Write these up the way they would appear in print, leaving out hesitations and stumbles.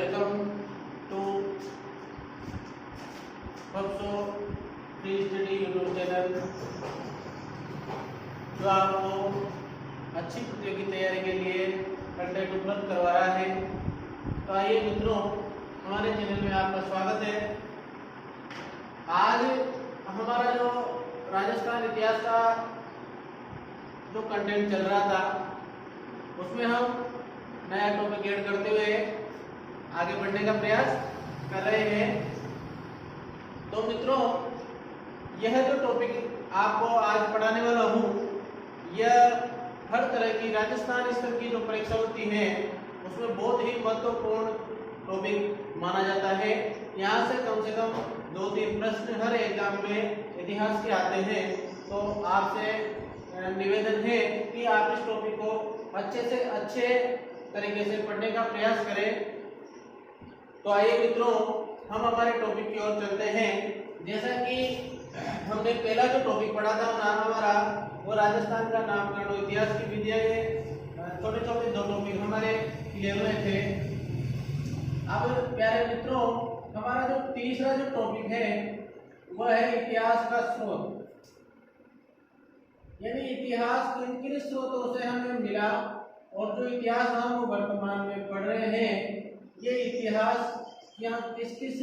Welcome to बक्सो free study YouTube channel, जो आपको अच्छी प्रतियोगी तैयारी के लिए कंटेंट उपलब्ध करवा रहा है। तो आइए मित्रों, हमारे चैनल में आपका स्वागत है। आज हमारा जो राजस्थान इतिहास का जो कंटेंट चल रहा था, उसमें हम नया टॉपिक ऐड करते हुए आगे बढ़ने का प्रयास कर रहे हैं। तो मित्रों, यह जो टॉपिक आपको आज पढ़ाने वाला हूँ, यह हर तरह की राजस्थान स्तर की जो परीक्षा होती है उसमें बहुत ही महत्वपूर्ण टॉपिक माना जाता है। यहाँ से कम 2-3 प्रश्न हर एग्जाम में इतिहास के आते हैं। तो आपसे निवेदन है कि आप इस टॉपिक को अच्छे से अच्छे तरीके से पढ़ने का प्रयास करें। तो आइए मित्रों, हम हमारे टॉपिक की ओर चलते हैं। जैसा कि हमने पहला जो टॉपिक पढ़ा था, नाम हमारा वो राजस्थान का नामकरण और इतिहास की विधियां। छोटे छोटे दो टॉपिक हमारे क्लियर हुए थे। अब प्यारे मित्रों, हमारा जो तीसरा जो टॉपिक है वह है इतिहास का स्रोत, यानी इतिहास किन किन स्रोतों से हमें मिला और जो इतिहास हम वर्तमान में पढ़ रहे हैं, ये इतिहास यहाँ किस किस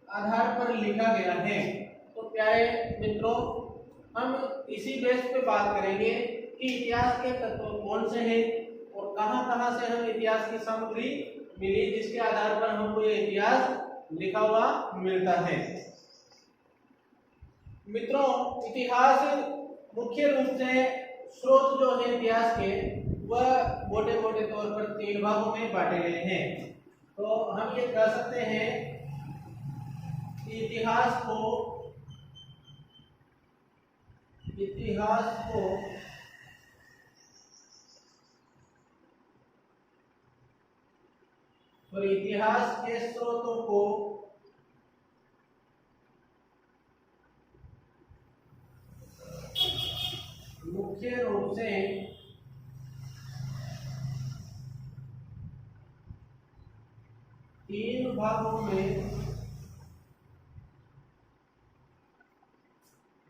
आधार पर लिखा गया है। तो प्यारे मित्रों, हम इसी बेस पे बात करेंगे कि इतिहास के तत्व कौन से हैं और कहां-कहां से हमें इतिहास की सामग्री मिली, जिसके आधार पर हमको ये इतिहास लिखा हुआ मिलता है। मित्रों, इतिहास मुख्य रूप से स्रोत जो है इतिहास के, वह मोटे मोटे तौर पर 3 भागों में बांटे गए हैं। तो हम ये कह सकते हैं कि इतिहास को और इतिहास के स्रोतों को मुख्य रूप से 3 भागों में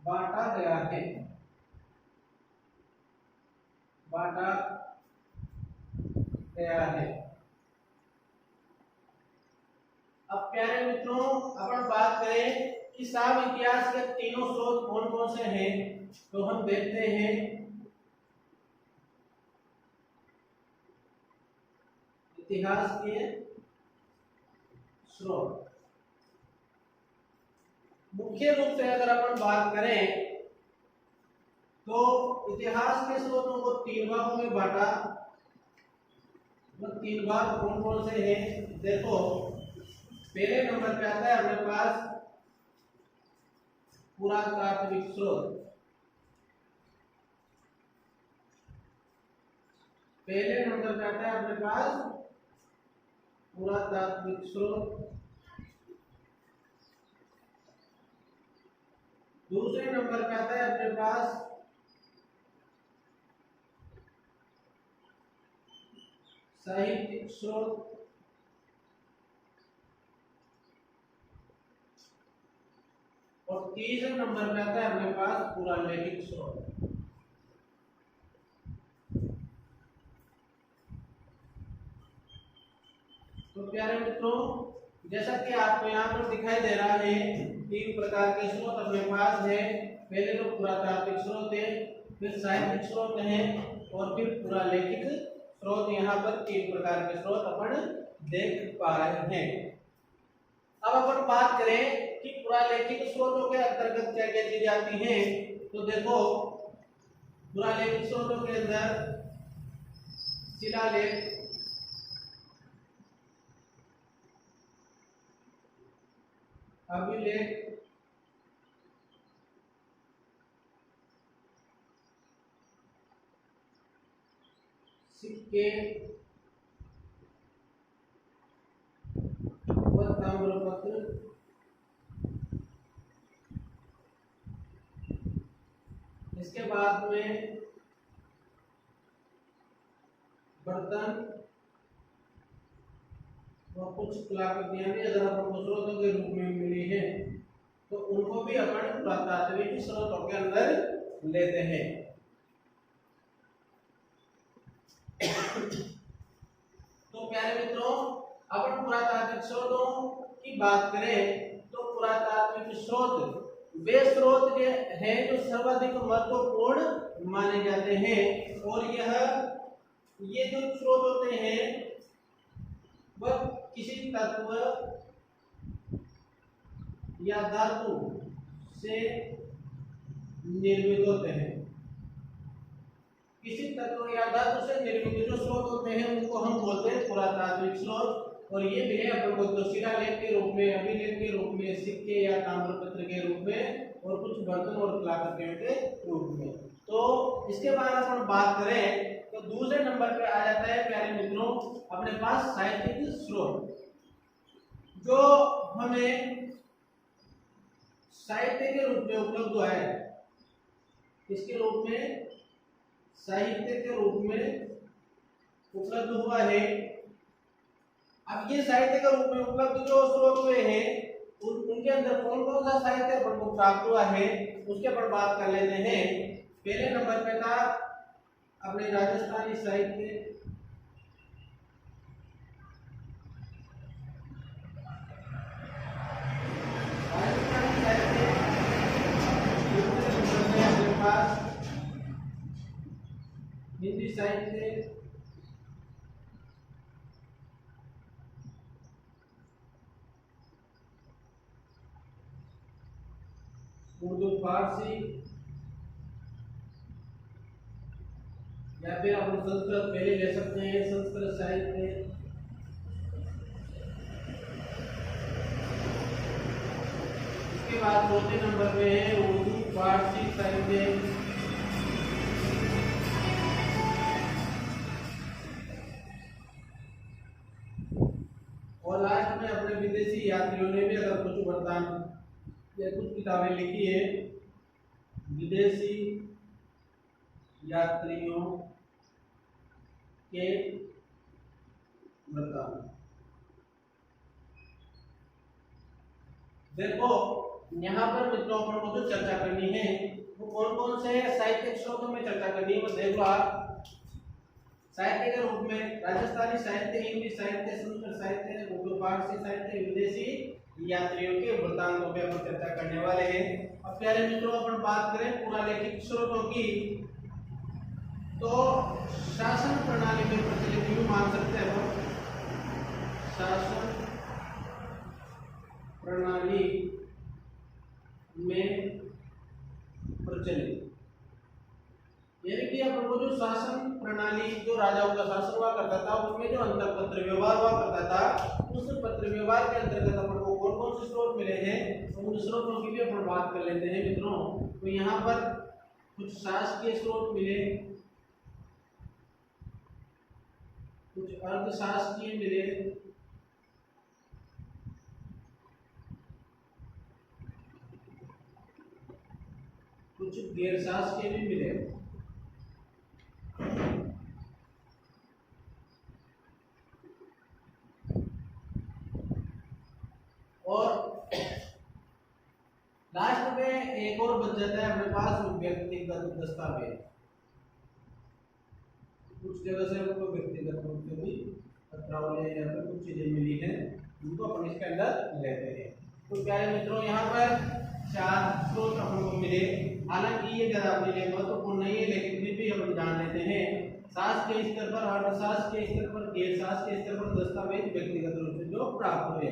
बांटा गया है। अब प्यारे मित्रों, अपन बात करें कि साहब इतिहास के तीनों स्रोत कौन कौन से हैं, तो हम देखते हैं। इतिहास के स्रोत मुख्य रूप से अगर अपन बात करें तो इतिहास के स्रोतों को 3 भागों में बांटा। वो 3 भाग कौन कौन से हैं, देखो। पहले नंबर पे आता है अपने पास पुरातात्विक स्रोत। पहले नंबर पे आता है अपने पास पुरातात्विक स्रोत। दूसरे नंबर पे आता है अपने पास साहित्यिक स्रोत। और तीसरे नंबर पे आता है अपने पास पुरालेखिक स्रोत। तो प्यारे मित्रों, जैसा कि आपको यहाँ पर दिखाई दे रहा है, 3 प्रकार के स्रोत अपने पास है। पहले तो पुरातात्विक स्रोत है, फिर साहित्यिक स्रोत है और फिर पुरालेखिक स्रोत। यहाँ पर 3 प्रकार के स्रोत अपन देख पा रहे हैं। अब अपन बात करें कि पुरालेखिक स्रोतों के अंतर्गत क्या क्या चीजें आती हैं, तो देखो, पुरालेखिक स्रोतों के अंदर शिलालेख, अभिलेख, सिक्के व ताम्रपत्र, इसके बाद में बर्तन, और कुछ कलाकृतियां भी अगर अपन को स्रोतों के रूप में मिली है तो उनको भी अपन पुरातात्विक स्रोतों के अंदर लेते हैं। तो प्यारे मित्रों, अपन पुरातात्विक स्रोतों की बात करें तो पुरातात्विक स्रोत वे स्रोत हैं जो सर्वाधिक महत्वपूर्ण माने जाते हैं, और ये जो स्रोत होते हैं वह किसी तत्व या धातु से निर्मित होते हैं। किसी तत्व या धातु से निर्मित जो स्रोत होते हैं उनको हम बोलते हैं पुरातात्विक स्रोत। और ये भी है अपन को तो शिलालेख के रूप में, अभिलेख के रूप में, सिक्के या ताम्रपत्र के रूप में, और कुछ बर्तन और कलाकृतियों के रूप में। तो इसके बाद अपन बात करें तो दूसरे नंबर पे आ जाता है प्यारे मित्रों अपने पास साहित्यिक स्रोत, जो हमें साहित्य के रूप में उपलब्ध हुआ है। किसके रूप में? साहित्य के रूप में उपलब्ध हुआ है। अब ये साहित्य के रूप में उपलब्ध जो स्रोत हुए हैं उनके अंदर कौन कौन सा साहित्य अपन को प्राप्त हुआ है उसके पर बात कर लेते हैं। पहले नंबर पे था अपने राजस्थानी साहित्य, हिंदी साहित्य, उर्दू फारसी, या फिर अपन संस्कृत पहले ले सकते हैं, संस्कृत साहित्य, इसके बाद चौथे नंबर पे है उर्दू फारसी साहित्य, और लास्ट में अपने विदेशी यात्रियों ने भी अगर कुछ वरदान या कुछ किताबें लिखी है विदेशी यात्रियों के वरदान। देखो यहाँ पर मित्रों पर को जो चर्चा करनी है वो कौन कौन से साहित्यिक स्रोतों में चर्चा करनी है वो देख लो आप। साहित्य के रूप में राजस्थानी साहित्य, इंग्लिश साहित्य, संस्कृत साहित्य, उर्दू फारसी साहित्य, विदेशी यात्रियों के वृत्तांतों पे हम चर्चा करने वाले हैं। अब प्यारे मित्रों अपन बात करें पुरालेखिक स्रोतों की तो शासन प्रणाली में प्रचलित यूं मान सकते हैं हम, शासन प्रणाली में प्रचलित, यानी कि अपन को जो शासन प्रणाली जो राजाओं का शासन हुआ करता था उसमें जो अंतर पत्र व्यवहार हुआ करता था उस पत्र व्यवहार के अंतर्गत अपन को कौन कौन से स्रोत मिले हैं तो उन स्रोतों की भी अपन बात कर लेते हैं मित्रों। तो यहाँ पर कुछ शासकीय स्रोत मिले, कुछ अर्धशासकीय मिले, कुछ गैर शासकीय भी मिले। और लास्ट में एक और बच जाता है अपने पास व्यक्तिगत दस्तावेज। कुछ जगह से हमको व्यक्तिगत रूप से भी पत्रावली या फिर कुछ चीजें मिली हैं उनको अपन इसके अंदर लेते हैं। तो प्यारे मित्रों यहाँ पर 4 स्रोत अपन को मिले, हालांकि ये ज्यादा अपने लिए महत्वपूर्ण नहीं है लेकिन फिर भी अपन जान लेते हैं। शासकीय स्तर पर, अर्धशासकीय स्तर पर, गैर शासकीय स्तर पर दस्तावेज व्यक्तिगत रूप से जो प्राप्त हुए।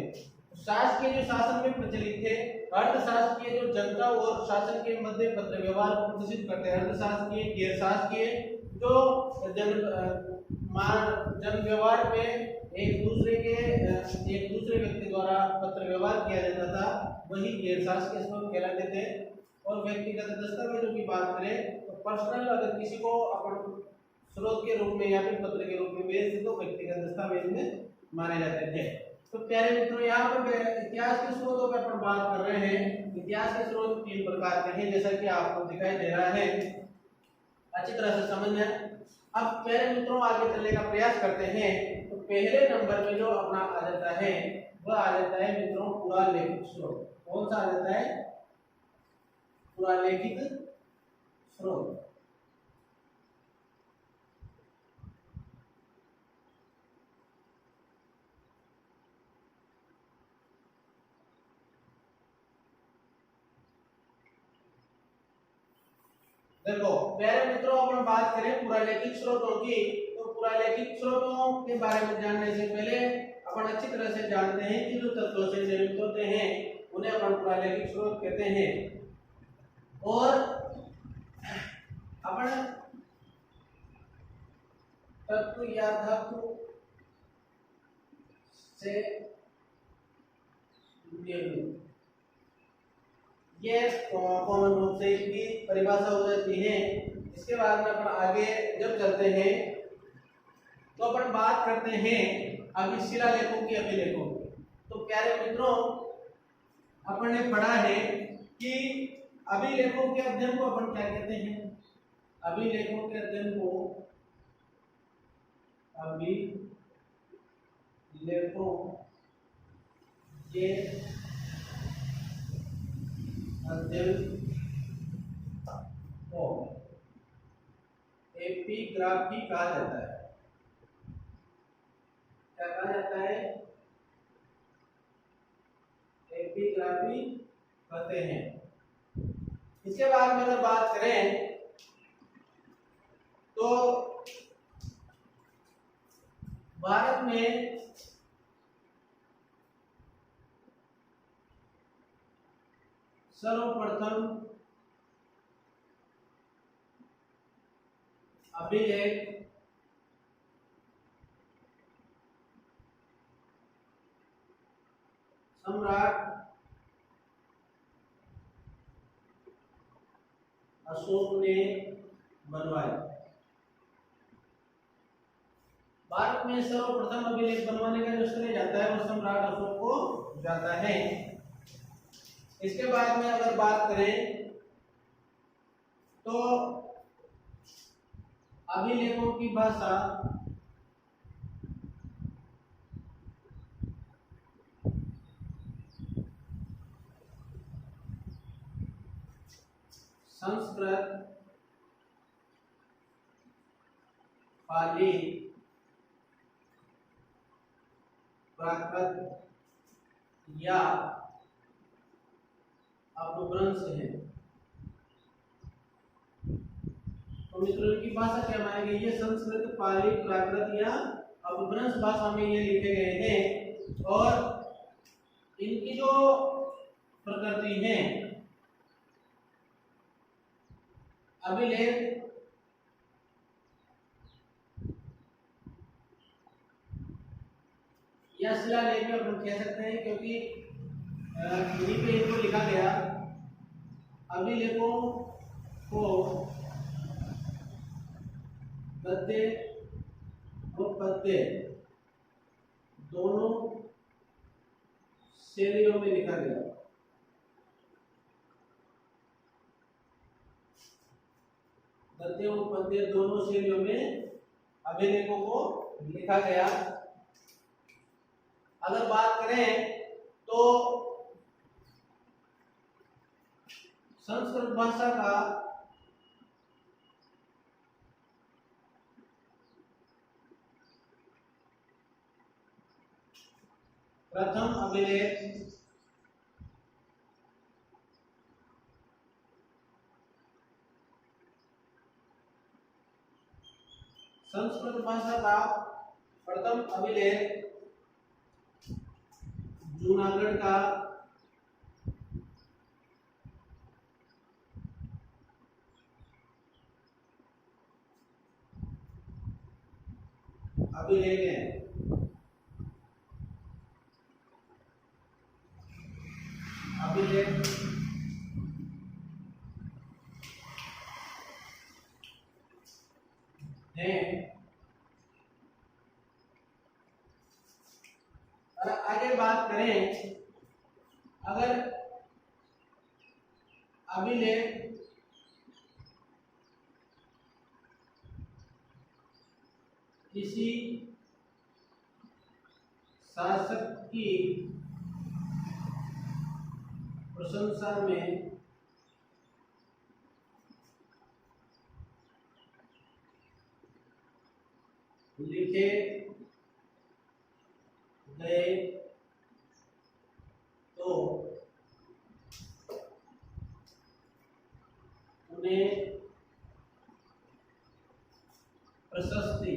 शासकीय जो शासन में प्रचलित थे, अर्धशासकीय जो जनता और शासन के मध्य पत्र व्यवहार को प्रदर्शित करते हैं, अर्धशासकीय, गैर शासकीय जो जन व्यवहार में एक दूसरे व्यक्ति द्वारा पत्र व्यवहार किया जाता था वही गैर शासकीय स्रोत कहलाते थे। और व्यक्तिगत दस्तावेजों की बात करें तो पर्सनल अगर किसी को अपन स्रोत के रूप में या फिर पत्र के रूप में भेजते तो व्यक्तिगत दस्तावेज में माने जाते थे। तो प्यारे मित्रों यहाँ पर इतिहास के स्रोतों पर अपन बात कर रहे हैं। इतिहास के स्रोत 3 प्रकार के हैं जैसा कि आपको दिखाई दे रहा है, अच्छी तरह से समझना है। अब प्यारे मित्रों आगे चलने का प्रयास करते हैं। तो पहले नंबर में जो अपना आ जाता है वह आ जाता है मित्रों पुरालेखित स्रोत। कौन सा आ जाता है? पुरालेखित स्रोत। देखो प्यारे मित्रों, अपन बात करें पुरालेखित स्रोतों की, तो पुरालेखित स्रोतों के बारे में जानने से पहले अपन अच्छी तरह से जानते हैं कि जो तत्वों से निर्मित होते हैं उन्हें अपन पुरालेखित स्रोत कहते हैं। और अपन तत्व या धातु से निर्मित, ये कॉमन रूप से इसकी परिभाषा हो जाती है। इसके बाद में अपन आगे जब चलते हैं तो अपन बात करते हैं अभी शिलालेखों की, अभिलेखों की। तो प्यारे मित्रों, अपन ने पढ़ा है कि अभिलेखों के अध्ययन को अपन क्या कहते हैं? अभिलेखों के अध्ययन को अभिलेखों के अध्ययन को एपिग्राफी कहा जाता है। क्या कहा जाता है? एपिग्राफी कहते हैं। इसके बाद में अगर बात करें तो भारत में सर्वप्रथम अभिलेख सम्राट अशोक ने बनवाया। भारत में सर्वप्रथम अभिलेख बनवाने का जो श्रेय जाता है वो सम्राट अशोक को जाता है। इसके बाद में अगर बात करें तो अभिलेखों की भाषा संस्कृत, पाली, प्राकृत या अपभ्रंश है। तो मित्रों की भाषा क्या मानी गई है? संस्कृत, पाली, प्राकृत या अपभ्रंश भाषा में ये लिखे गए हैं। और इनकी जो प्रकृति है, अभिलेख या शिलालेख में अपन कह सकते हैं, क्योंकि इन्हीं पे इनको लिखा गया। अभिलेखों को गद्य और पद्य दोनों शैलियों में लिखा गया। गद्य और पद्य दोनों शैलियों में अभिलेखों को लिखा गया। अगर बात करें तो संस्कृत भाषा का प्रथम अभिलेख संस्कृत भाषा का प्रथम अभिलेख जूनागढ़ का अभिलेख है। अभिलेख है। और आगे बात करें, अगर अभिलेख किसी शासक की प्रशंसा में लिखे गए तो उन्हें प्रशस्ति,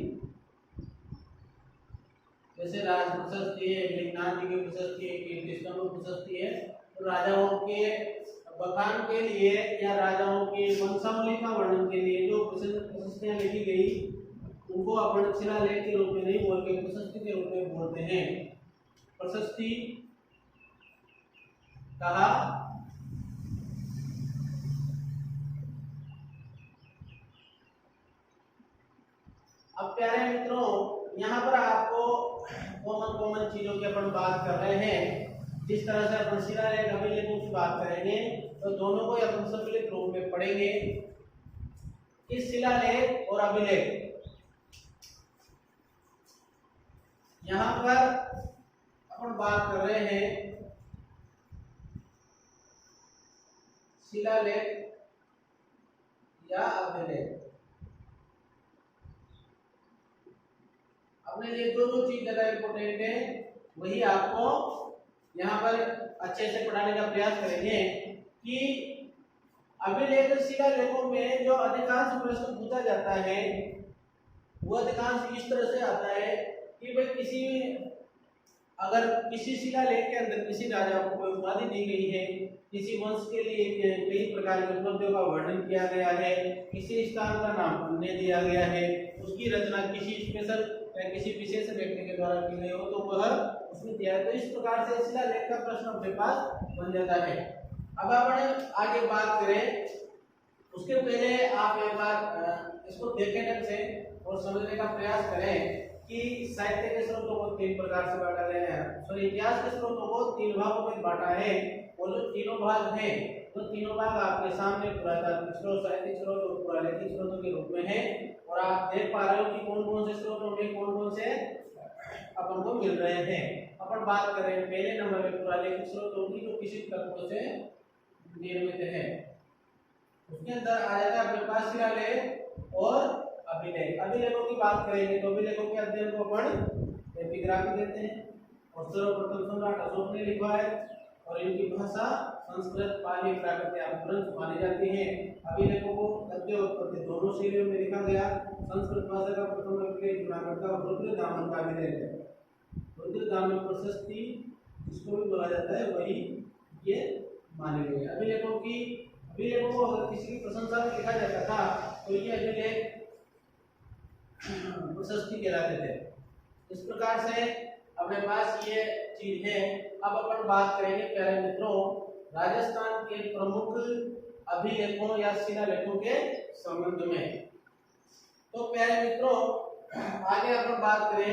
जैसे राज प्रशस्ति है, मेघनाथ जी की प्रशस्ति है, कीर्तिस्तंभ प्रशस्ति है, तो राजाओं के बखान के लिए या राजाओं के वंशावली का वर्णन के लिए जो प्रशस्तियां लिखी गई उनको अपन शिलालेख के रूप में नहीं बोल के प्रशस्ति के रूप में बोलते हैं। प्रशस्ति कहा अब प्यारे मित्रों, यहाँ पर आपको कॉमन चीजों की अपन बात कर रहे हैं। जिस तरह से अपन शिलालेख अभिलेखों की बात करेंगे तो दोनों को अपन सम्मिलित रूप में पढ़ेंगे। इस शिलालेख और अभिलेख, यहाँ पर अपन बात कर रहे हैं शिलालेख या अभिलेख। अपने लिए दोनों चीज ज्यादा इंपॉर्टेंट है, वही आपको यहाँ पर अच्छे से पढ़ाने का प्रयास करेंगे कि अभिलेख शिलालेखों में जो अधिकांश प्रश्न पूछा जाता है वो अधिकांश इस तरह से आता है कि भाई अगर किसी शिलालेख के अंदर किसी राजा को कोई उपाधि दी गई है, किसी वंश के लिए कई प्रकार की उपलब्धियों का वर्णन किया गया है, किसी स्थान का नाम उन्हें दिया गया है, उसकी रचना किसी स्पेशल किसी विशेष व्यक्ति के द्वारा की गई हो तो वह उसमें दिया है। तो इस प्रकार से शिलालेख का प्रश्न अपने पास बन जाता है। अब अपन आगे बात करें, उसके पहले आप एक बार इसको देखें ढंग से और समझने का प्रयास करें कि साहित्य के स्रोतों को तीन प्रकार से बांटा गया है। सॉरी, इतिहास के स्रोतों को तीन भागों में बांटा है। वो जो तीनों भाग हैं, तो तीनों भाग आपके सामने पुरातात्विक स्रोत, साहित्यिक स्रोत और पुरातत्विक स्रोतों के रूप में है। और आप देख पा रहे हो कि कौन कौन से स्रोतों में कौन कौन से अपन को मिल रहे हैं। अपन बात करें पहले नंबर पे पुरातत्विक स्रोतों की, जो किसी तत्वों से निर्मित है। उसके अंदर आ जाता है अपने पास शिलालेख और अभिलेख। अभिलेखों की बात करेंगे तो अभिलेखों के अध्ययन को अपन एपिग्राफी देते हैं और सर्वप्रथम सम्राट अशोक ने लिखा है और इनकी भाषा संस्कृत, पाली, प्राकृत या ग्रंथ मानी जाती है। अभिलेखों को गद्य और पद्य दोनों शैलियों में लिखा गया। संस्कृत भाषा का प्रथम अभिलेख जूनागढ़ का रुद्रदामन का अभिलेख है। रुद्रदामन प्रशस्ति जिसको भी बोला जाता है वही ये माने गए। अभिलेखों को अगर किसी की प्रशंसा में लिखा जाता था तो ये अभिलेख प्रशस्ति कहलाते थे। इस प्रकार से अपने पास ये चीज है। अब अपन बात करेंगे प्यारे मित्रों राजस्थान के प्रमुख अभिलेखों या शिलालेखों के संबंध में। तो प्यारे मित्रों आगे अपन बात करें,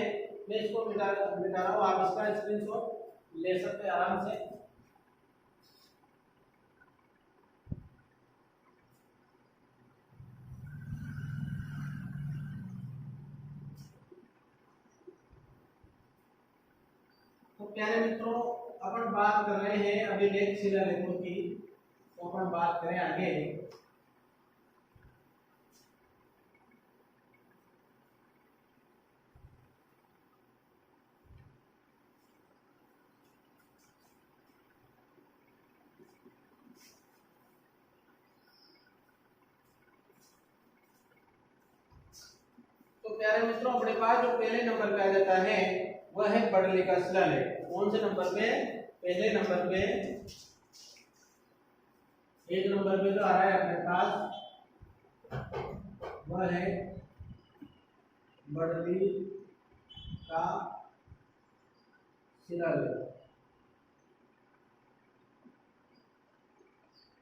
मैं इसको मिटा रहा हूँ, आप इसका स्क्रीनशॉट ले सकते हैं आराम से। तो प्यारे मित्रों अपन बात कर रहे हैं अभिलेख शिलालेखों की, तो अपन बात करें आगे। तो प्यारे मित्रों अपने पास जो पहले नंबर पे आ जाता है वह है बड़ली का शिलालेख। कौन से नंबर पे? पहले नंबर पे, एक नंबर पे जो आ रहा है अपने पास वह है बड़ली का शिलालेख।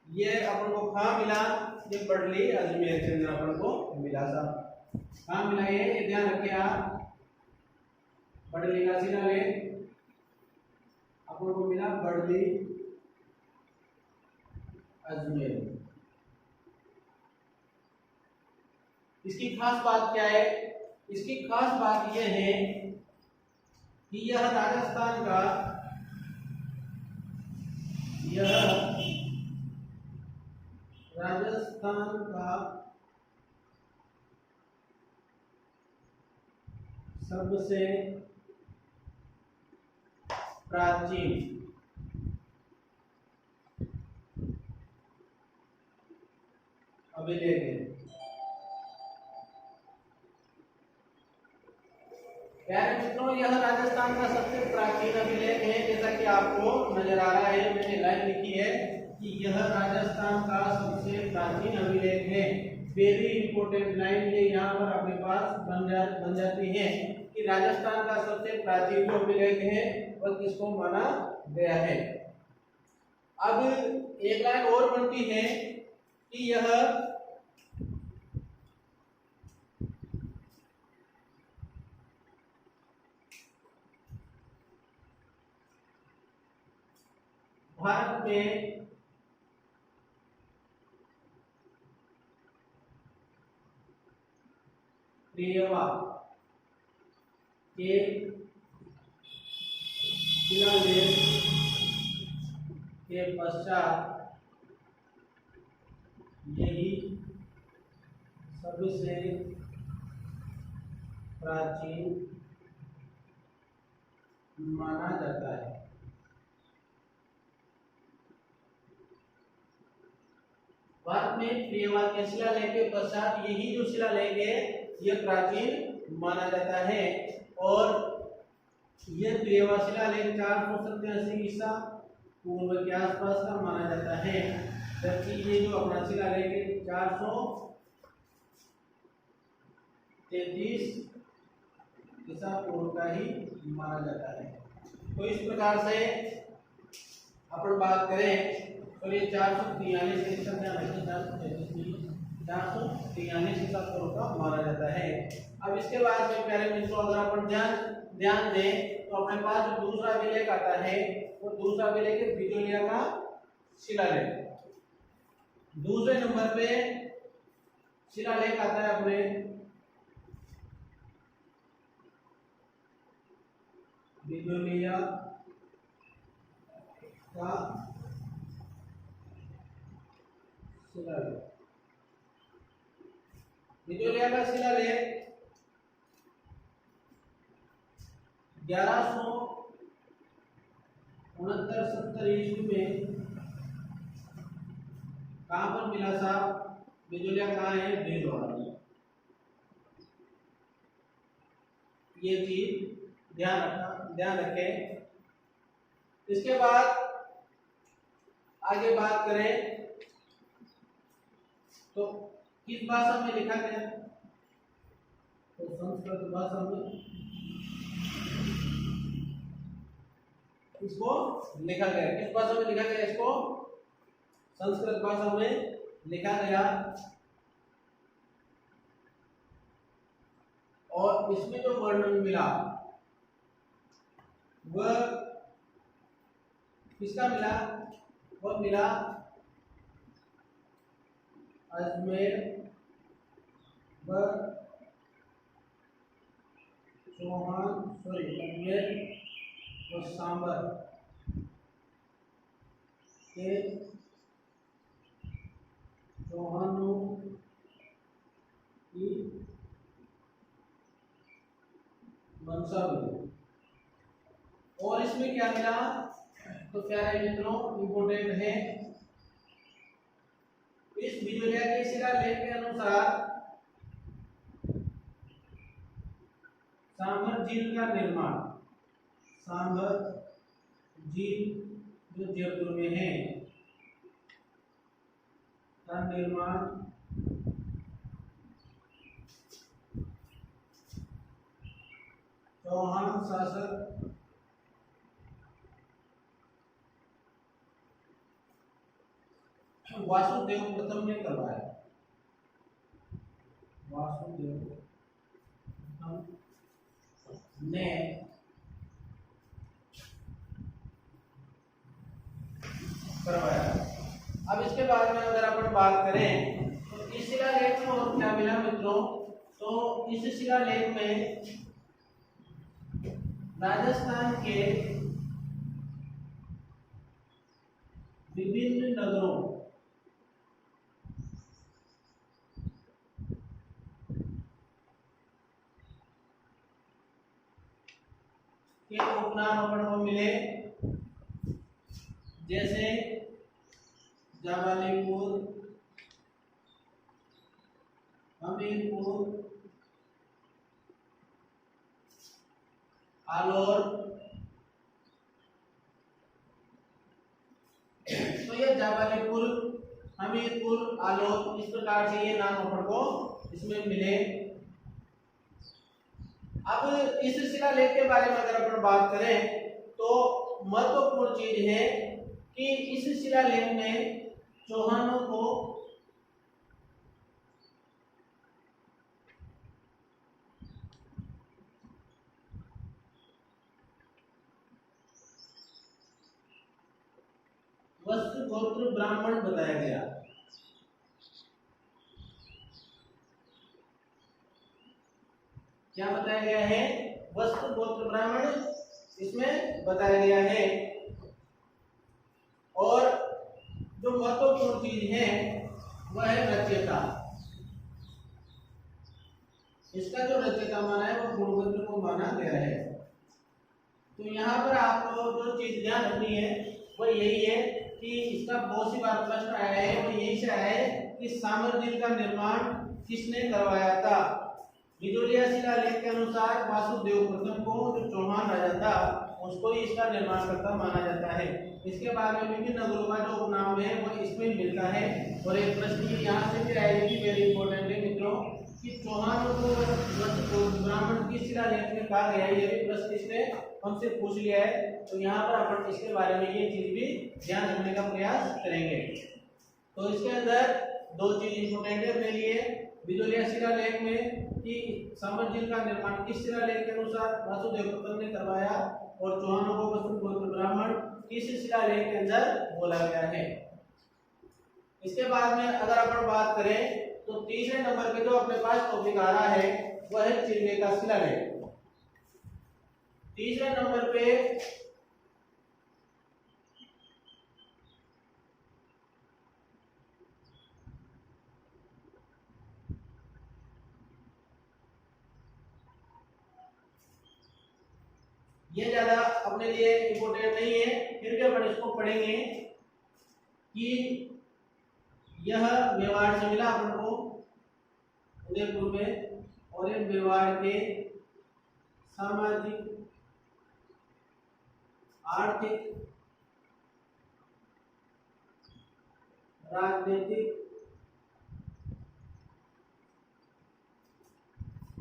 ये अपन को कहाँ मिला? ये बड़ली अजमेर के अंदर अपन को मिला था। कहाँ मिला ये ध्यान रखिए आप। बड़ली का शिलालेख अपन को मिला बड़ली अजमेर। इसकी खास बात क्या है? इसकी खास बात यह है कि यह राजस्थान का सबसे प्राचीन अभिलेख है। प्यारे मित्रों, यह राजस्थान का सबसे प्राचीन अभिलेख है। जैसा कि आपको नजर आ रहा है, मैंने लाइन लिखी है कि यह राजस्थान का सबसे प्राचीन अभिलेख है। वेरी इंपॉर्टेंट लाइन ये यहाँ पर अपने पास बन जाती है कि राजस्थान का सबसे प्राचीन जो अभिलेख है वह किसको माना गया है। अब एक लाइन और बनती है कि यह भारत में प्रियवा के शिलालेख के पश्चात यही सबसे प्राचीन माना जाता है। भारत में प्रियवा के शिलालेख के पश्चात यही जो शिलालेख है यह प्राचीन माना जाता है। और यह प्रियवा शिलालेख 487 ईसा पूर्व के आसपास का माना जाता है, जबकि ये जो अपना शिलालेख है 433 ईसा पूर्व का ही माना जाता है। तो इस प्रकार से अपन बात करें तो ये 443 ईसा ईसा पूर्व का माना जाता है। अब इसके बाद में प्यारे मित्रों, अगर अपन ध्यान दें तो अपने पास जो दूसरा अभिलेख आता है वो दूसरा अभिलेख है बिजोलिया का शिलालेख। दूसरे नंबर पे शिलालेख आता है अपने बिजोलिया का शिलालेख। बिजोलिया का शिलालेख 1169-70 ईस्वी में कहां पर मिला साहब? बिजोलिया कहाँ है? भीलवाड़ा। ये चीज ध्यान रखें। इसके बाद आगे बात करें तो किस भाषा में लिखा गया? तो संस्कृत भाषा में इसको लिखा गया। किस भाषा में लिखा गया? इसको संस्कृत भाषा में लिखा गया। और इसमें जो वर्णन मिला वह किसका मिला? वह मिला अजमेर व अजमेर व सांबर के चौहानों की वंशावली। और इसमें क्या मिला? तो प्यारे मित्रों इंपोर्टेंट है, इस बिजोलिया के शिलालेख के अनुसार सांभर झील का निर्माण, सांभर झील जो जयपुर में है का निर्माण चौहान शासक वासुदेव प्रथम ने करवाया। वासुदेव प्रथम ने करवाया। अब इसके बाद में अगर अपन बात करें तो इस शिलालेख में और क्या मिला मित्रों? तो इस शिलालेख में राजस्थान के विभिन्न नगरों के उपनाम अपन को मिले, जैसे जाबालीपुर, हमीरपुर, आलोर। तो ये जाबालीपुर, हमीरपुर, आलोर, इस प्रकार से ये नाम अपन को इसमें मिले। अब इस शिलालेख के बारे में अगर अपन बात करें तो महत्वपूर्ण चीज है कि इस शिलालेख में चौहानों को वत्स गोत्र ब्राह्मण बताया गया। क्या बताया गया है? वत्स गोत्र ब्राह्मण इसमें बताया गया है। और जो महत्वपूर्ण चीज है वह है रचयिता। इसका जो रचयिता माना है वो गुणवंत को माना गया है। तो यहाँ पर आपको जो चीज ध्यान रखनी है वो यही है कि इसका बहुत सी बार प्रश्न आया है, वो यही से आया है कि सामरदिल का निर्माण किसने करवाया था। बिजोलिया शिलालेख के अनुसार वासुदेव प्रथम को, जो चौहान राजा था, उसको ही इसका निर्माणकर्ता माना जाता है। इसके बाद में विभिन्न नगरों का जो उपनाम है वो इसमें मिलता है। और एक प्रश्न यहाँ से भी आएगा कि वेरी इंपॉर्टेंट है मित्रों कि चौहानों को ब्राह्मण की शिलालेख में कहा गया है। ये भी प्रश्न इसने हमसे पूछ लिया है, तो यहाँ पर अपन इसके बारे में ये चीज भी ध्यान रखने का प्रयास करेंगे। तो इसके अंदर दो चीज इंपोर्टेंट है अपने लिए। बिजोलिया शिलालेख में कि साम्राज्य का निर्माण किस शिलालेख के अनुसार वासुदेव प्रथम ने करवाया, और चौहानों को वत्स गोत्र ब्राह्मण किस शिलालेख के अंदर बोला गया है। इसके बाद में अगर अपन बात करें तो तीसरे नंबर पे जो अपने पास टॉपिक आ रहा है वह है चिरले का शिलालेख। तीसरे नंबर पे ये ज्यादा अपने लिए इंपोर्टेंट नहीं है, फिर भी अपन इसको पढ़ेंगे कि यह मेवाड़ से मिला अपन को उदयपुर में, और ये मेवाड़ के सामाजिक, आर्थिक, राजनीतिक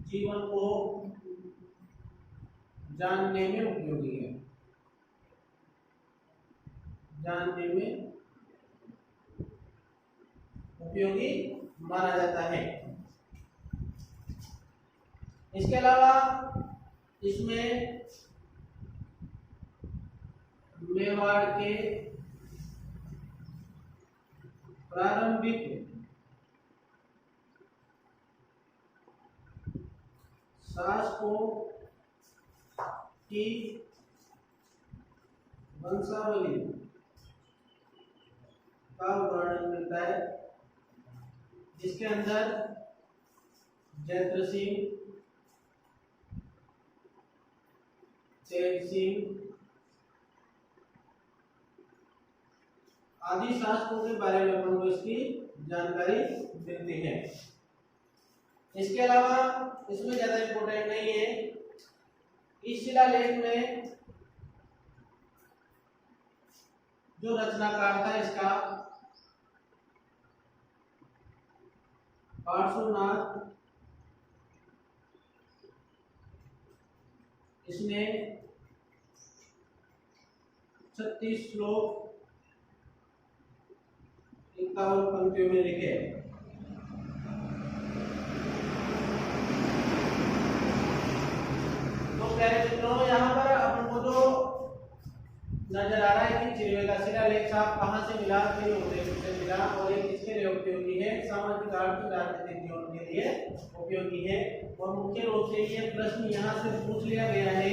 जीवन को जानने में उपयोगी है, जानने में उपयोगी माना जाता है। इसके अलावा इसमें मेवाड़ के प्रारंभिक शासकों की वंशावली का वर्णन मिलता है, जिसके अंदर जयद्रथ सिंह, तेज सिंह आदि शासकों के बारे में अपन को इसकी जानकारी मिलती है। इसके अलावा इसमें ज्यादा इंपोर्टेंट नहीं है। इस शिलालेख में जो रचनाकार था इसका पार्श्वनाथ, इसने 36 श्लोक 51 पंक्तियों में लिखे। तो प्यारे मित्रों, यहाँ पर अपन को जो नजर आ रहा है कि चिरवे का शिलालेख साहब कहाँ से मिला, किन उद्देश्य से मिला और ये किसके लिए उपयोगी है, सामाजिक आर्थिक राजनीतिक जीवन के लिए उपयोगी है। और मुख्य रूप से ये प्रश्न यहाँ से पूछ लिया गया है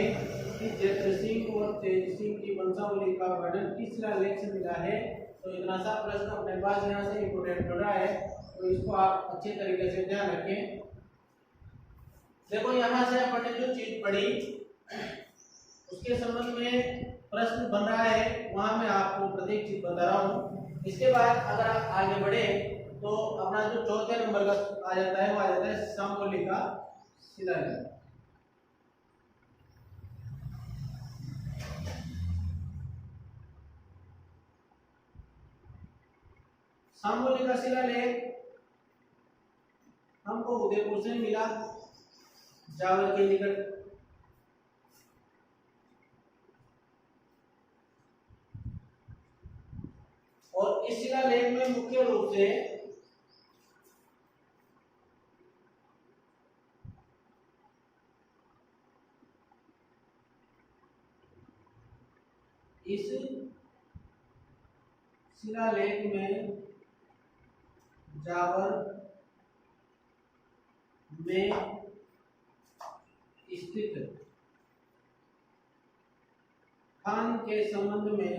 कि जयद्रथ सिंह और तेज सिंह की वंशावली का वर्णन किस शिलालेख से मिला है। तो इतना सा प्रश्न अपने पास यहाँ से इंपोर्टेंट हो रहा है, तो इसको आप अच्छे तरीके से ध्यान रखें। देखो यहाँ से अपन ने जो चीज पढ़ी उसके संबंध में प्रश्न बन रहा है, वहां मैं आपको प्रत्येक चीज बता रहा हूँ। इसके बाद अगर आप आगे बढ़े तो अपना जो चौथे नंबर का आ जाता है वो आ जाता है सममौलिक का शिलालेख। सममौलिक का शिलालेख हमको उदयपुर से मिला, जावल के निकट। और इस शिलालेख में मुख्य रूप से इस शिलालेख में जावर में स्थित खान के संबंध में,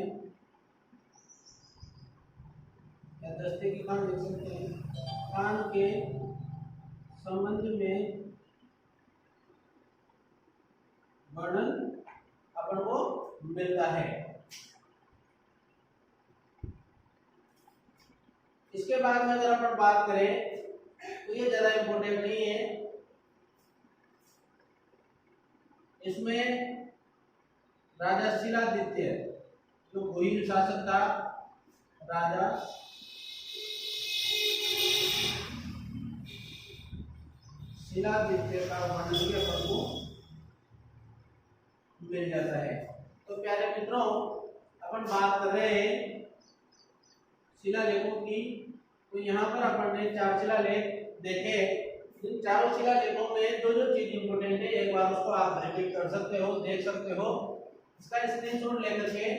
या दस्ते की खान लिख सकते हैं, खान के संबंध में वर्णन अपन को मिलता है। इसके बाद में अगर अपन बात करें तो ये ज्यादा इंपॉर्टेंट नहीं है। इसमें राजा शिलादित्य जो घोईल शासक था, राजा शिलादित्य का वर्णन भी अपन को मिल जाता है। तो प्यारे मित्रों, अपन बात कर रहे हैं शिलालेखों की। तो यहाँ पर अपन ने 4 शिलालेख देखे। इन चारों शिलालेखों में जो जो चीज इंपोर्टेंट है एक बार उसको आप रिपीट कर सकते हो, देख सकते हो, इसका स्क्रीनशॉट लेकर के।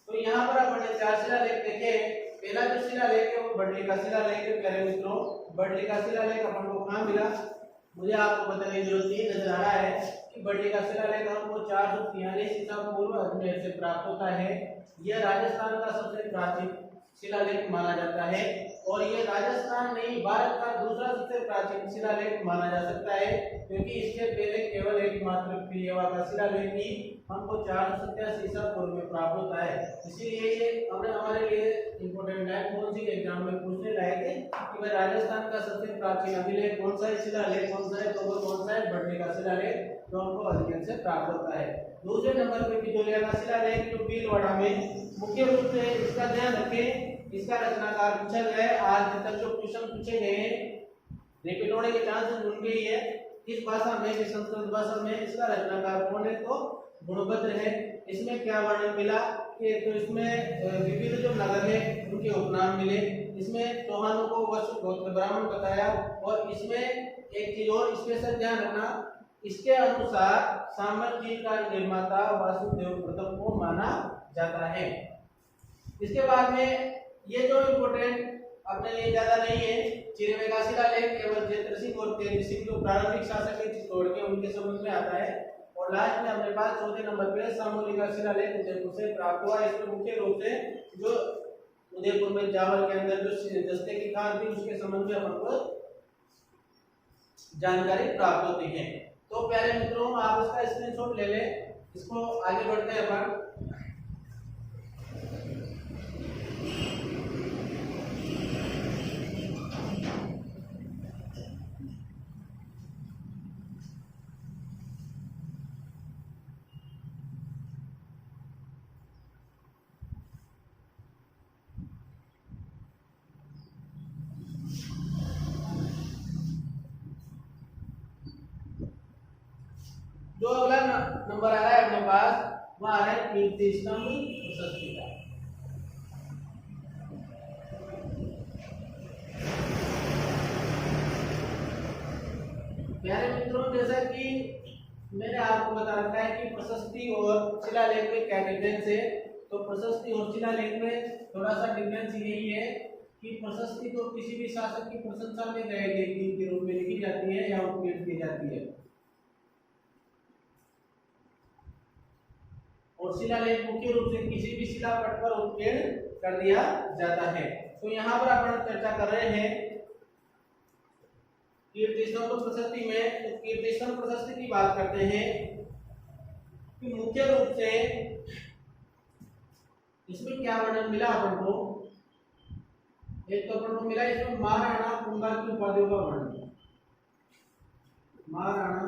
तो यहाँ पर अपन ने 4 शिलालेख देखे। पहला जो शिलालेख है वो बडली का शिलालेख है। प्यारे मित्रों, बडली का शिलालेख अपन को कहाँ मिला, मुझे आपको बताने की जरूरत नहीं, नजर आ रहा है कि बडली का शिलालेख हमको 443 ईसा पूर्व अजमेर से प्राप्त होता है। यह राजस्थान का सबसे प्राचीन शिलालेख माना जाता है और ये राजस्थान नहीं भारत का दूसरा सबसे प्राचीन शिलालेख माना जा सकता है, क्योंकि इससे पहले केवल एकमात्र प्रियवा का शिलालेख ही हमको 487 ईसा पूर्व में प्राप्त होता है। इसीलिए ये हमारे लिए इंपोर्टेंट है, कौन सी एग्जाम में पूछने लायक है कि भाई राजस्थान का सबसे प्राचीन अभिलेख कौन सा है, शिलालेख कौन सा है, तो वो कौन सा है, बडली का शिलालेख जो हमको अध्ययन से प्राप्त होता है। दूसरे नंबर पे बिजोलिया का शिलालेख जो भीलवाड़ा में, मुख्य रूप से इसका ध्यान रखें, इसका रचनाकार पूछा गया है। आज तक जो क्वेश्चन पूछे गए हैं रिपीट होने के चांसेस उनके ही है। किस भाषा में, किस संस्कृत भाषा में, इसका रचनाकार कौन है, तो गुणभद्र है। इसमें क्या वर्णन मिला कि तो इसमें विविध जो नगर है उनके उपनाम मिले। इसमें चौहानों को वत्स गोत्र ब्राह्मण बताया। और इसमें एक चीज और स्पेशल ध्यान रखना, इसके अनुसार साम्राज्य जी का निर्माता वासुदेव प्रथम को माना जाता है। इसके बाद में ये जो इम्पोर्टेंट अपने लिए ज्यादा नहीं है, चिरवे का शिलालेख केवल जयद्रथ सिंह और तेज सिंह जो प्रारंभिक शासक है चित्तौड़ के, उनके समझ में आता है। और लास्ट में अपने पास चौथे नंबर पे सममौलिक का शिलालेख उदयपुर से प्राप्त हुआ। इसमें मुख्य रूप से जो उदयपुर में जावल के अंदर जो दस्ते की खान थी उसके संबंध में अपन को जानकारी प्राप्त होती है। तो प्यारे मित्रों, आप इसका स्क्रीनशॉट ले लें। इसको आगे बढ़ते हैं अपन। जो अगला नंबर आ रहा है अपने पास वो आ रहा है कीर्ति स्तंभ प्रशस्ति का। प्यारे मित्रों, जैसा कि मैंने आपको बता रखा है कि प्रशस्ति और शिलालेख में क्या डिफरेंस है। तो प्रशस्ति और शिलालेख में थोड़ा सा डिफरेंस यही है कि प्रशस्ति तो किसी भी शासक की प्रशंसा में गए गए के रूप में लिखी जाती है या उत्कीर्ण की जाती है, और शिलालेख मुख्य रूप से किसी भी शिलापट पर उत्कीर्ण कर दिया जाता है। तो यहाँ पर अपन चर्चा कर रहे हैं कीर्तिस्तंभ प्रशस्ति में। तो कीर्तिस्तंभ प्रशस्ति की बात करते हैं कि मुख्य रूप से इसमें क्या वर्णन मिला अपन को। एक तो अपन को मिला इसमें महाराणा कुंभा की उपाधियों का वर्णन, महाराणा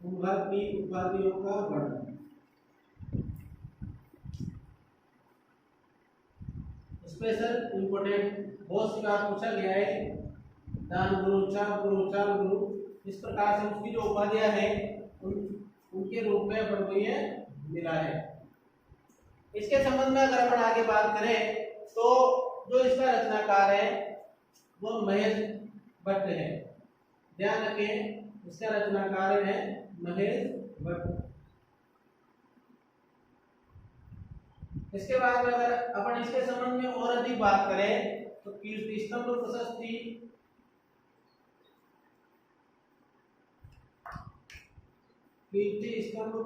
कुंभा की उपाधियों का वर्णन। स्पेशल इंपोर्टेंट बहुत सी बार पूछा गया है, दान गुरु, चाप गुरु, चाल गुरु, इस प्रकार से उसकी जो उपाधियां हैं उनके रूप में अपन को ये मिला है। इसके संबंध में अगर अपन आगे बात करें तो जो इसका रचनाकार है वो महेश भट्ट है। ध्यान रखें, इसका रचनाकार है महेश भट्ट। इसके बाद अगर अपन इसके संबंध में और अधिक बात करें तो कीर्तिस्तंभ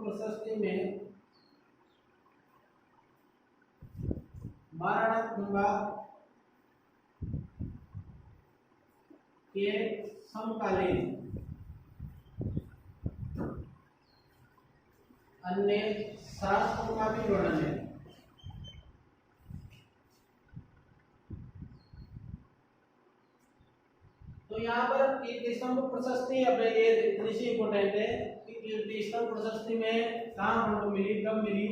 प्रशस्ति में महाराणा कुंभा के समकालीन अन्य शासकों का भी वर्णन है। तो यहाँ पर कीर्तिस्तंभ प्रशस्ति अपने ये इतनी सी इंपोर्टेंट है कि कीर्तिस्तंभ प्रशस्ति में कहाँ हमको मिली, कब मिली,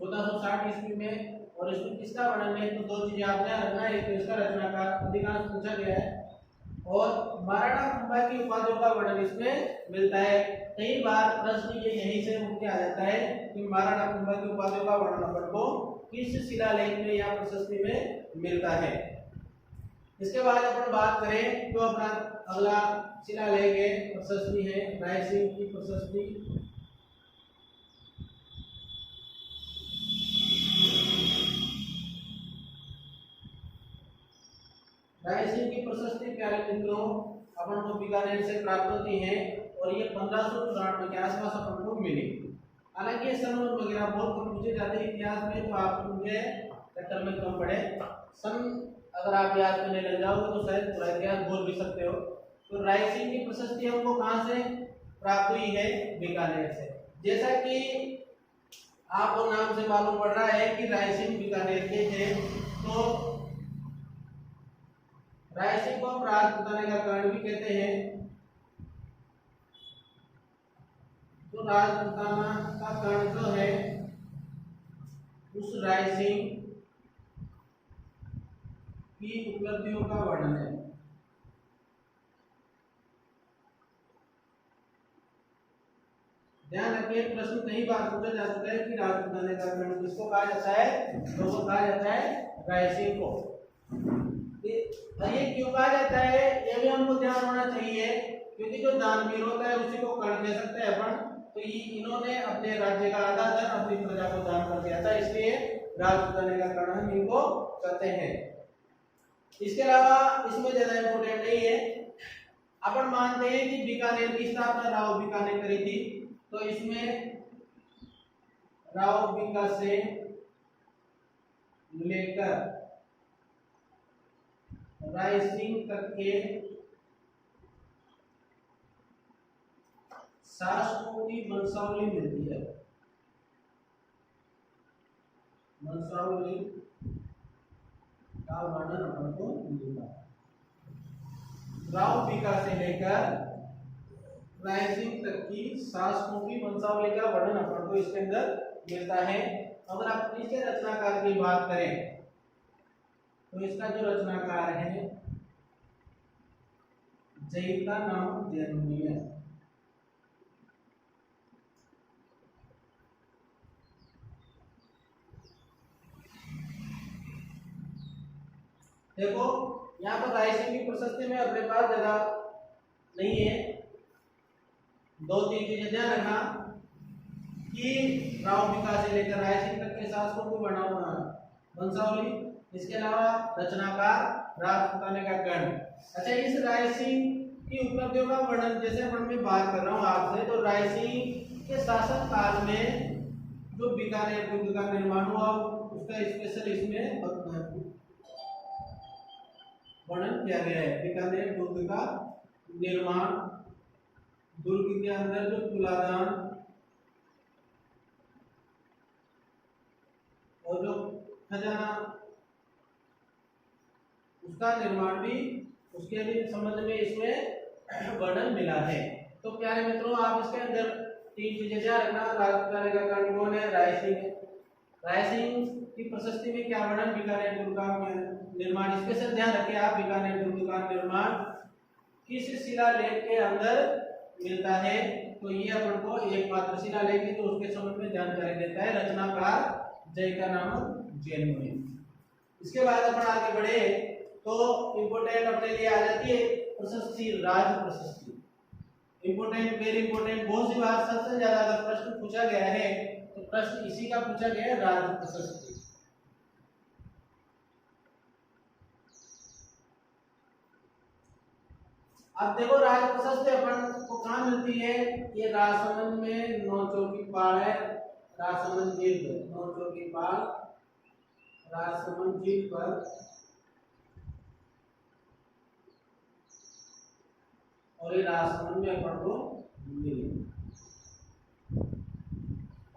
1460 ईस्वी में। और इसमें किसका वर्णन है, तो दो चीजें आपने रखना है, एक तो इसका रचनाकार अधिकांश पूछा गया है और महाराणा कुंभा की उपाधियों का वर्णन इसमें मिलता है। कई बार प्रश्न ये यहीं से उठ के आ जाता है कि महाराणा कुंभा की उपाधियों का वर्णन अपन को किस शिलालेख में या प्रशस्ति में मिलता है। इसके बाद अपन बात करें तो अपना अगला शिलालेख है, प्रशस्ति है रायसिंह की प्रशस्ति। रायसिंह की प्रशस्ति प्यारे मित्रों अपन को बीकानेर से प्राप्त होती है और ये 1594 के आसपास अपन को मिली। हालांकि ये सन वगैरह बहुत कम पूछे जाते हैं इतिहास में, तो आप मुझे चक्कर में कम पड़े। सन अगर आप याद करने लग जाओगे तो शायद पूरा इतिहास भूल भी सकते हो। तो रायसिंह की प्रशस्ति हमको कहाँ से प्राप्त हुई है, बीकानेर से। जैसा कि आपको नाम से मालूम पड़ रहा है कि रायसिंह बीकानेर के थे, तो रायसिंह को हम राज बताने का कारण भी कहते हैं। तो राज बताना का कारण जो है उस रायसिंह की उपलब्धियों का वर्णन है। ध्यान रखिए, प्रश्न कई बार पूछा जा चुका है कि राज बताने का कारण किसको कहा जाता है, तो वो कहा जाता है रायसिंह को। ये क्यों कहा जाता है ये भी हमको ध्यान होना चाहिए, क्योंकि जो दानवीर होता है उसी को कर्ण कह सकते हैं अपन। तो इन्होंने अपने राज्य का आधा धन अपनी प्रजा को दान कर दिया था, इसलिए राज बताने का कारण हम इनको कहते हैं। इसके अलावा इसमें ज्यादा इंपोर्टेंट नहीं है। अपन मानते हैं कि बीकानेर की स्थापना राव बीका ने करी थी, तो इसमें राव बीका से लेकर रायसिंह तक के शासकों की वंशावली मिलती है। वंशावली का वर्णन अपन को मिलता है। राव बीका से लेकर रायसिंह तक की शासकों की वंशावली का वर्णन अपन को इसके अंदर मिलता है। अगर आप इसके रचनाकार की बात करें तो इसका जो रचनाकार है जयिता नाम जैनुनिया। देखो यहाँ पर रायसिंह की प्रशस्ति में अपने पास ज्यादा नहीं है। दो तीन चीजें ध्यान रखना कि राव बीका से लेकर रायसिंह तक के शासकों की वंशावली, इसके अलावा रचनाकार, राज बताने का गण। अच्छा, इस राय सिंह की उपलब्धियों का वर्णन जैसे अपन मैं बात कर रहा हूँ आपसे, तो राय सिंह के शासन काल में जो बीकानेर दुर्ग का निर्माण हुआ उसका स्पेशल इसमें वर्णन किया गया है। बीकानेर दुर्ग का निर्माण, दुर्ग के अंदर जो तुलादान और जो खजाना उसका निर्माण भी, उसके भी संबंध में इसमें वर्णन मिला है। तो प्यारे मित्रों, आप इसके अंदर 3 चीजें ध्यान रखना। राजपुताने का कर्ण कौन है? राय सिंह है। राय सिंह की प्रशस्ति में क्या वर्णन? बीकानेर दुर्ग का निर्माण। स्पेशल ध्यान रखें आप, बीकानेर दुर्ग का निर्माण किस शिलालेख के अंदर मिलता है? तो ये अपन को एकमात्र शिलालेख है जो उसके संबंध में जानकारी देता है, रचनाकार जय का नाम जैन मुनि। इसके बाद अपन आगे बढ़े तो इंपोर्टेंट अपने लिए आ जाती है प्रशस्ति, राज प्रशस्ति। इंपोर्टेंट, वेरी इंपोर्टेंट, बहुत सी बार सबसे ज्यादा अगर प्रश्न पूछा गया है तो प्रश्न इसी का पूछा गया है, राज प्रशस्ति। अब देखो, राज प्रशस्ति अपन को कहाँ मिलती है? ये राजसमंद में नौचौकी पहाड़ है, राजसमंद झील पर, नौचौकी पहाड़ राजसमंद झील पर, और ये राजसमंद में अपन को मिली।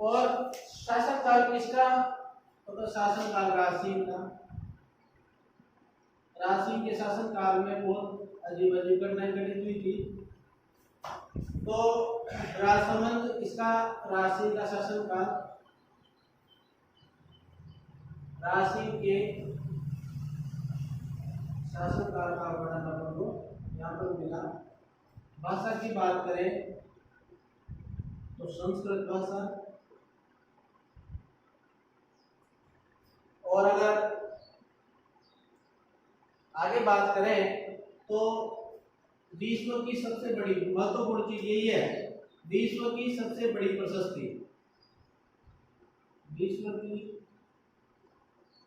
और शासन काल किसका? तो शासन काल राज सिंह का। राज सिंह के शासन काल में बहुत अजीब अजीब घटनाएं घटित हुई थी। तो राजसमंद इसका, राज सिंह का शासन काल, राज सिंह के शासन काल का वर्णन अपन को यहाँ पर मिला। भाषा की बात करें तो संस्कृत भाषा, और अगर आगे बात करें तो विश्व की सबसे बड़ी महत्वपूर्ण चीज यही है, विश्व की सबसे बड़ी प्रशस्ति, विश्व की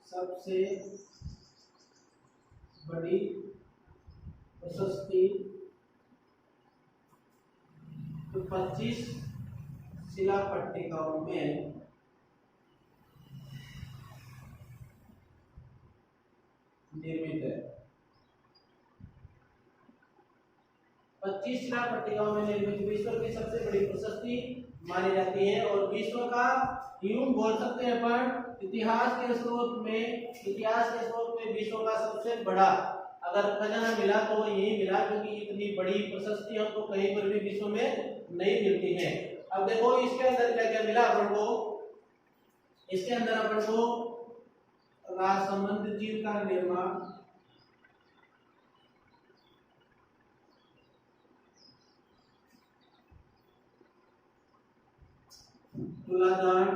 सबसे बड़ी प्रशस्ति तो 25 शिला पट्टिकाओं में निर्मित है। 25 शिला पट्टिकाओं में निर्मित विश्व की सबसे बड़ी प्रशस्ति मानी जाती है। और विश्व का, यूं बोल सकते हैं अपन, इतिहास के स्रोत में विश्व का सबसे बड़ा अगर खजाना मिला तो यही मिला, क्योंकि इतनी बड़ी प्रशस्ति हमको कहीं पर भी विश्व में नहीं मिलती है। अब देखो इसके अंदर क्या क्या मिला अपन को? इसके अंदर अपन को राजसमंद झील का निर्माण, तुलादान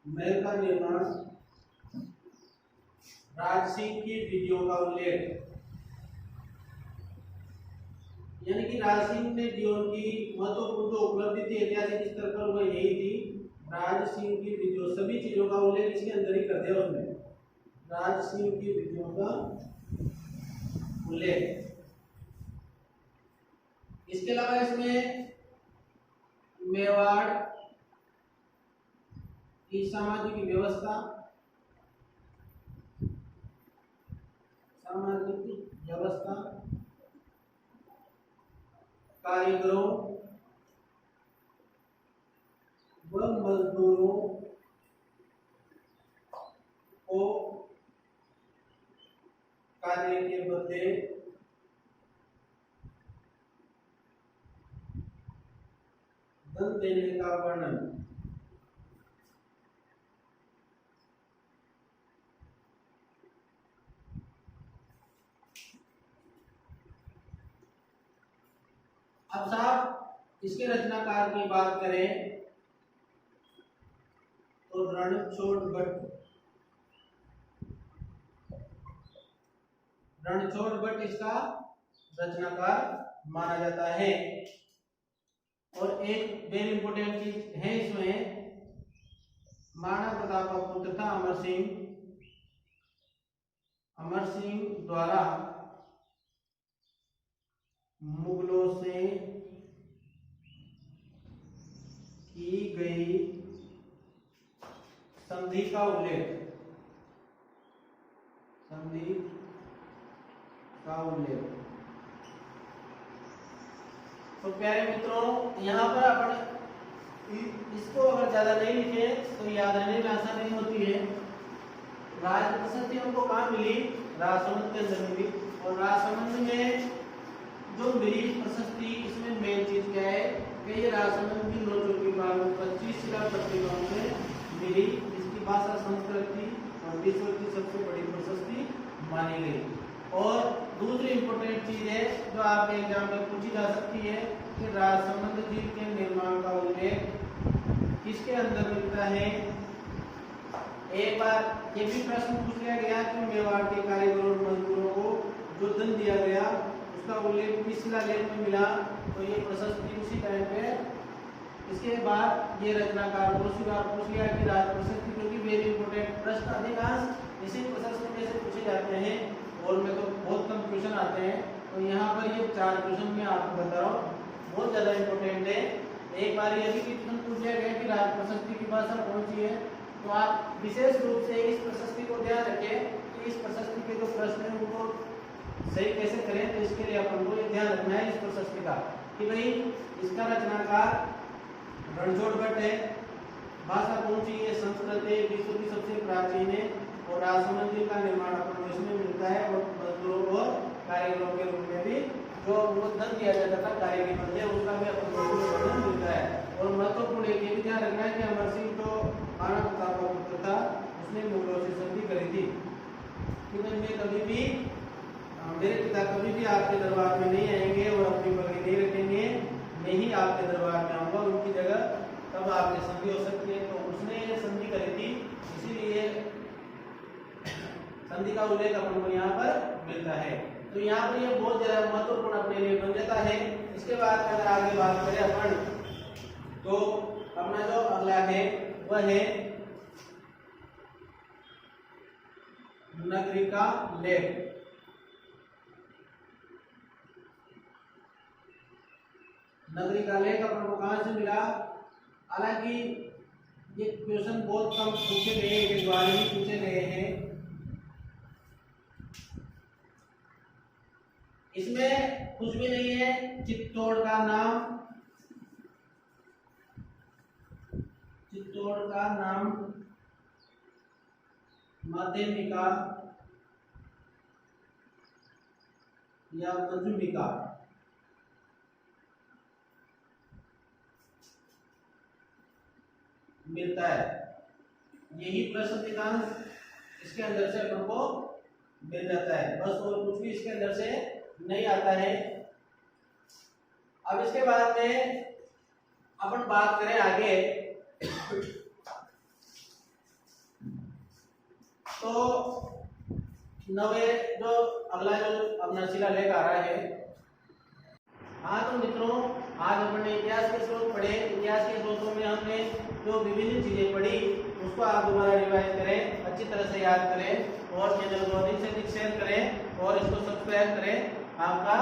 महल का निर्माण, राज सिंह की विधियों का उल्लेख, यानी कि राज सिंह ने जीवन की महत्वपूर्ण जो उपलब्धि थी ऐतिहासिक स्तर पर वह यही थी, राज सिंह की विधियों, सभी चीजों का उल्लेख इसके अंदर ही कर दिया उसने, राज सिंह की विधियों का उल्लेख। इसके अलावा इसमें मेवाड़ की सामाजिक व्यवस्था, कारीगरों व मजदूरों को कार्य के बदले धन देने का वर्णन, अब साहब इसके रचनाकार की बात करें तो रणछोड़ भट्ट इसका रचनाकार माना जाता है। और एक वेरी इंपॉर्टेंट चीज है इसमें, महाराणा प्रताप का पुत्र था अमर सिंह द्वारा मुगलों से की गई संधि का उल्लेख तो प्यारे मित्रों, यहाँ पर अपन इसको अगर ज्यादा नहीं लिखे तो याद रहने में आसानी नहीं होती है। राज प्रशस्ति हमको कहाँ मिली? राजसमंद के अंदर मिली। और राजसमंद में जो मिली प्रशस्ति, इसमें मेन चीज क्या है कि ये राजसमंद की लोचों की बात 25 शिला पत्रिकाओं में मिली। इसकी भाषा संस्कृत थी और विश्व की सबसे बड़ी प्रशस्ति मानी गई। और दूसरी इंपोर्टेंट चीज है जो आपके एग्जाम में पूछी जा सकती है कि राजसमंद झील के निर्माण का उल्लेख किसके अंदर मिलता है? एक बार ये भी प्रश्न पूछ लिया गया कि मेवाड़ के कारीगरों और मजदूरों को जो धन दिया गया उसका उल्लेख किस शिलालेख में मिला? तो ये प्रशस्ति उसी टाइम पे। इसके बाद ये रचनाकार पूछ लिया कि राज प्रशस्ति, क्योंकि वेरी इंपोर्टेंट प्रश्न अधिकांश इसी प्रशस्ति में से पूछे जाते हैं और में तो बहुत कम क्वेश्चन आते हैं। तो यहाँ पर ये 4 क्वेश्चन मैं आपको बता रहा हूँ, बहुत ज्यादा इंपोर्टेंट है। एक बार ये भी क्वेश्चन पूछ लिया गया कि राज प्रशस्ति की भाषा कौन सी है, तो आप विशेष रूप से इस प्रशस्ति को ध्यान रखें कि इस प्रशस्ति के जो प्रश्न है उनको सही कैसे करें। तो इसके लिए अपन को ये ध्यान रखना है इस प्रशस्ति का कि भाई इसका रचनाकार रणछोड़ भट्ट है, भाषा कौन सी है? संस्कृत है, विश्व की सबसे प्राचीन है। और राजसमंद झील का निर्माण अपन को इसमें मिलता है। और मजदूरों और कारीगरों के रूप में भी जो वो धन दिया जाता था कारीगरी बदले, उसका भी अपन को वर्णन मिलता है। और महत्वपूर्ण एक ये भी ध्यान रखना है कि अमर सिंह तो महाराणा प्रताप का पुत्र था, उसने मुगलों से संधि करी थी कि मैं कभी भी, मेरे पिता कभी भी आपके दरबार में नहीं आएंगे और अपनी पगड़ी नहीं रखेंगे, मैं ही आपके दरबार में आऊंगा, उनकी जगह तब आपकी संधि हो सकती है। तो उसने संधि करी थी, इसीलिए संधि का उल्लेख अपन को यहाँ पर मिलता है। तो यहाँ पर ये बहुत ज्यादा महत्वपूर्ण अपने लिए बन जाता है। इसके बाद अगर आगे बात करें अपन, तो अपना जो अगला है वह है नगरी का लेख। नगरी का लेख अपन को कहां से मिला? हालांकि ये क्वेश्चन बहुत कम पूछे गए, एक बार ही पूछे गए हैं। इसमें कुछ भी नहीं है। चित्तौड़ का नाम माध्यमिका या मध्यमिका मिलता है। यही प्रश्न अधिकांश इसके अंदर से अपन को मिल जाता है, बस और कुछ भी इसके अंदर से नहीं आता है। अब इसके बाद में अपन बात करें आगे, तो नवे जो अगला जो अपना शिलालेख आ रहा है। हाँ तो मित्रों, आज अपने इतिहास के स्रोत पढ़े। इतिहास के स्रोतों में हमने जो विभिन्न चीजें पढ़ी उसको आप दोबारा रिवाइज करें, अच्छी तरह से याद करें और चैनल को अधिक से अधिक शेयर करें और इसको सब्सक्राइब करें। आपका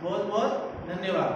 बहुत बहुत धन्यवाद।